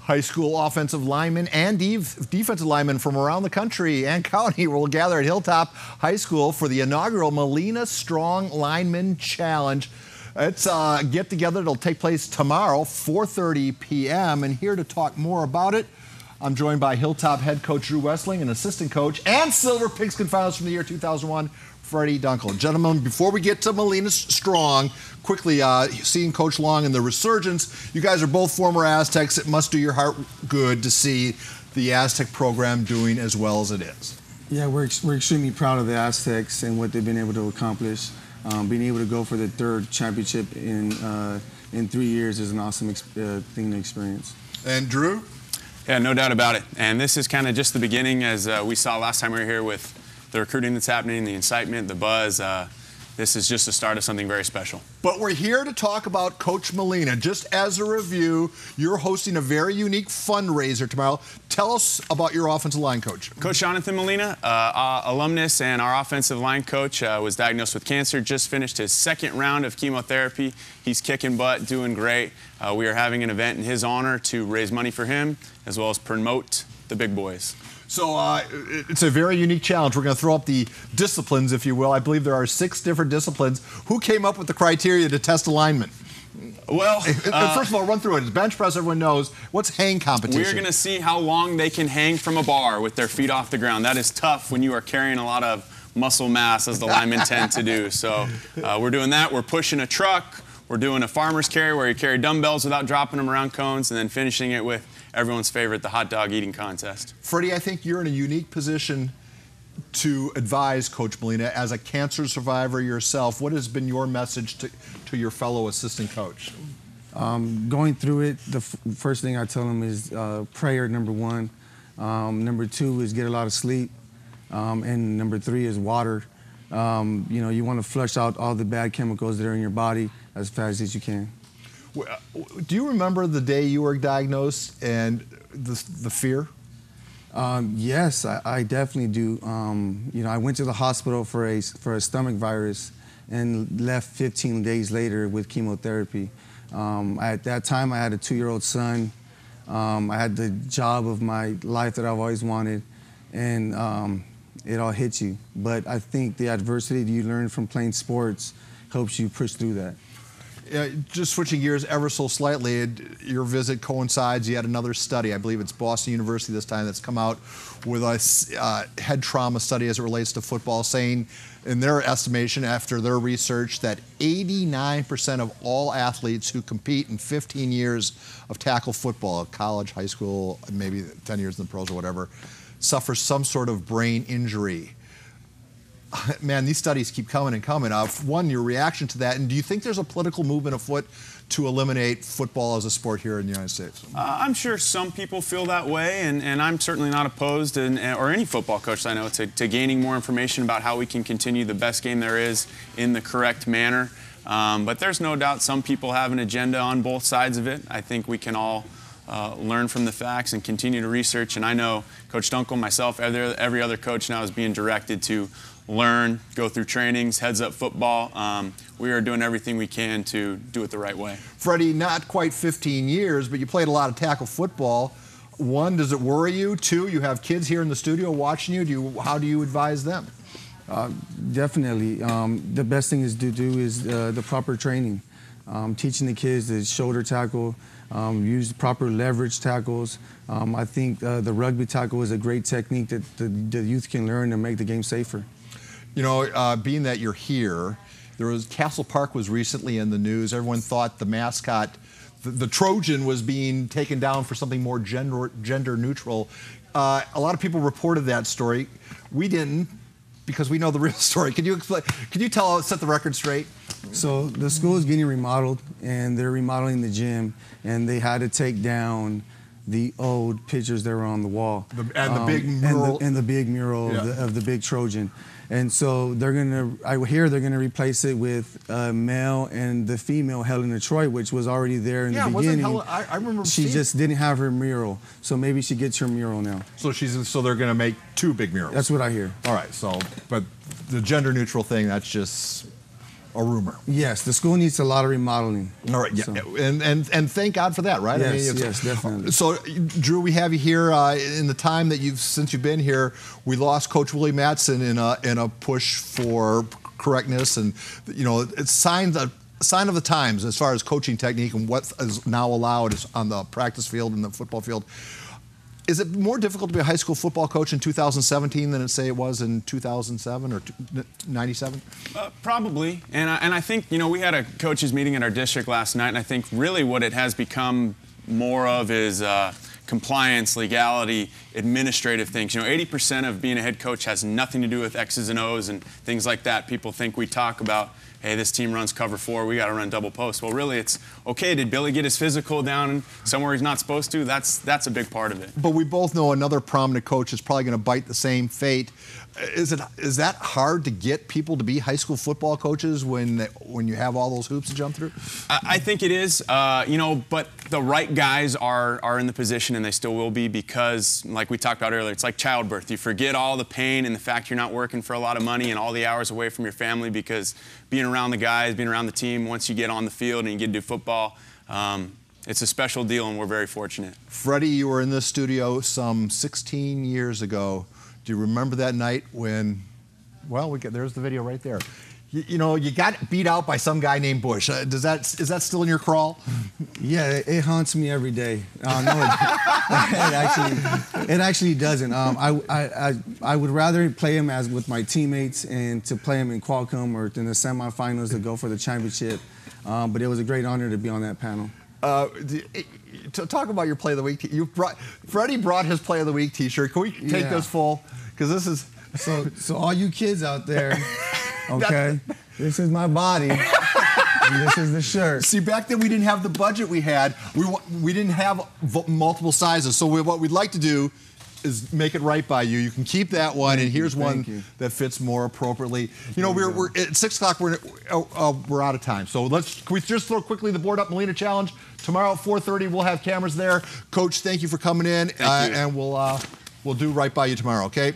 High school offensive linemen and defensive linemen from around the country and county will gather at Hilltop High School for the inaugural Molina Strong Lineman Challenge. It's a get-together that'll take place tomorrow, 4:30 p.m. And here to talk more about it, I'm joined by Hilltop head coach Drew Wessling and assistant coach and Silver Pigskin finalist from the year 2001, Freddie Dunkel. Gentlemen, before we get to Molina Strong, quickly, seeing Coach Long and the resurgence, you guys are both former Aztecs. It must do your heart good to see the Aztec program doing as well as it is. Yeah, we're extremely proud of the Aztecs and what they've been able to accomplish. Being able to go for the third championship in 3 years is an awesome thing to experience. And Drew? Yeah, no doubt about it. And this is kind of just the beginning, as we saw last time we were here with the recruiting that's happening, the incitement, the buzz. This is just the start of something very special. But we're here to talk about Coach Molina. Just as a review, you're hosting a very unique fundraiser tomorrow. Tell us about your offensive line coach. Coach Jonathan Molina, alumnus and our offensive line coach, was diagnosed with cancer, just finished his second round of chemotherapy. He's kicking butt, doing great. We are having an event in his honor to raise money for him, as well as promote the big boys. So it's a very unique challenge. We're going to throw up the disciplines, if you will. I believe there are 6 different disciplines. Who came up with the criteria to test a lineman? Well, first of all, run through it. It's bench press, everyone knows. What's hang competition? We're going to see how long they can hang from a bar with their feet off the ground. That is tough when you are carrying a lot of muscle mass, as the linemen tend to do. So we're doing that. We're pushing a truck. We're doing a farmer's carry where you carry dumbbells without dropping them around cones, and then finishing it with everyone's favorite, the hot dog eating contest. Freddie, I think you're in a unique position to advise Coach Molina as a cancer survivor yourself. What has been your message to your fellow assistant coach? Going through it, the first thing I tell them is prayer, number 1. Number 2 is get a lot of sleep. And number 3 is water. You know, you want to flush out all the bad chemicals that are in your body as fast as you can. Do you remember the day you were diagnosed and the fear? Yes, I definitely do. You know, I went to the hospital for a stomach virus and left 15 days later with chemotherapy. At that time, I had a 2-year-old son. I had the job of my life that I've always wanted, and it all hits you. But I think the adversity that you learn from playing sports helps you push through that. Just switching gears ever so slightly, your visit coincides yet another study. I believe it's Boston University this time that's come out with a head trauma study as it relates to football, saying in their estimation after their research that 89% of all athletes who compete in 15 years of tackle football, college, high school, maybe 10 years in the pros or whatever, suffer some sort of brain injury. Man, these studies keep coming and coming. One, your reaction to that, and do you think there's a political movement afoot to eliminate football as a sport here in the United States? I'm sure some people feel that way, and I'm certainly not opposed, or any football coach I know, to gaining more information about how we can continue the best game there is in the correct manner. But there's no doubt some people have an agenda on both sides of it. I think we can all learn from the facts and continue to research, and I know Coach Dunkel, myself, every other coach now is being directed to learn, go through trainings, heads up football. We are doing everything we can to do it the right way. Freddie, not quite 15 years, but you played a lot of tackle football. 1, does it worry you? 2, you have kids here in the studio watching you. How do you advise them? Definitely. The best thing is to do is the proper training. Teaching the kids to shoulder tackle, use proper leverage tackles. I think the rugby tackle is a great technique that the youth can learn to make the game safer. You know, being that you're here, Castle Park was recently in the news. Everyone thought the mascot, the Trojan, was being taken down for something more gender neutral. A lot of people reported that story. We didn't, because we know the real story. Could you explain? Could you set the record straight? So the school is getting remodeled, and they're remodeling the gym, and they had to take down the old pictures that were on the wall. The big mural. And the big mural of the big Trojan. And so I hear they're gonna replace it with male and the female Helen of Troy, which was already there in the beginning. Helen, I remember she just didn't have her mural, so maybe she gets her mural now. So they're gonna make 2 big murals. That's what I hear. All right. But the gender neutral thing, that's just a rumor. Yes, the school needs a lot of remodeling. All right, yeah, So. and thank God for that, right? Yes, I mean, yes, definitely. So, Drew, we have you here in the time that since you've been here. We lost Coach Willie Mattson in a push for correctness, and you know, it's sign of the times as far as coaching technique and what is now allowed on the practice field and the football field. Is it more difficult to be a high school football coach in 2017 than it was in 2007 or 97? Probably, and I think, you know, we had a coaches meeting in our district last night, and I think really what it has become more of is compliance, legality, administrative things. You know, 80% of being a head coach has nothing to do with X's and O's and things like that. People think we talk about, hey, this team runs cover 4, we got to run double post. Well, really, it's, okay, did Billy get his physical down somewhere he's not supposed to? That's a big part of it. But we both know another prominent coach is probably going to bite the same fate. Is that hard to get people to be high school football coaches when you have all those hoops to jump through? I think it is, you know, but the right guys are in the position, and they still will be, because, like we talked about earlier, it's like childbirth. You forget all the pain and the fact you're not working for a lot of money and all the hours away from your family, because being around the guys, being around the team, once you get on the field and you get to do football, it's a special deal, and we're very fortunate. Freddie, you were in this studio some 16 years ago. Do you remember that night when, well, there's the video right there. You know, you got beat out by some guy named Bush. Is that still in your crawl? Yeah, it haunts me every day. No, it actually doesn't. I would rather play him with my teammates and to play him in Qualcomm or in the semifinals to go for the championship. But it was a great honor to be on that panel. To talk about your Play of the Week, Freddie brought his Play of the Week T-shirt. Can we take this full? Because this is so all you kids out there, okay, this is my body, and this is the shirt. See, back then we didn't have the budget we had. We didn't have multiple sizes. So what we'd like to do is make it right by you. You can keep that one, and here's one that fits more appropriately. You know, we're at 6 o'clock. We're out of time. So can we just throw quickly the board up, Molina Challenge. Tomorrow at 4:30, we'll have cameras there. Coach, thank you for coming in, and we'll do right by you tomorrow. Okay.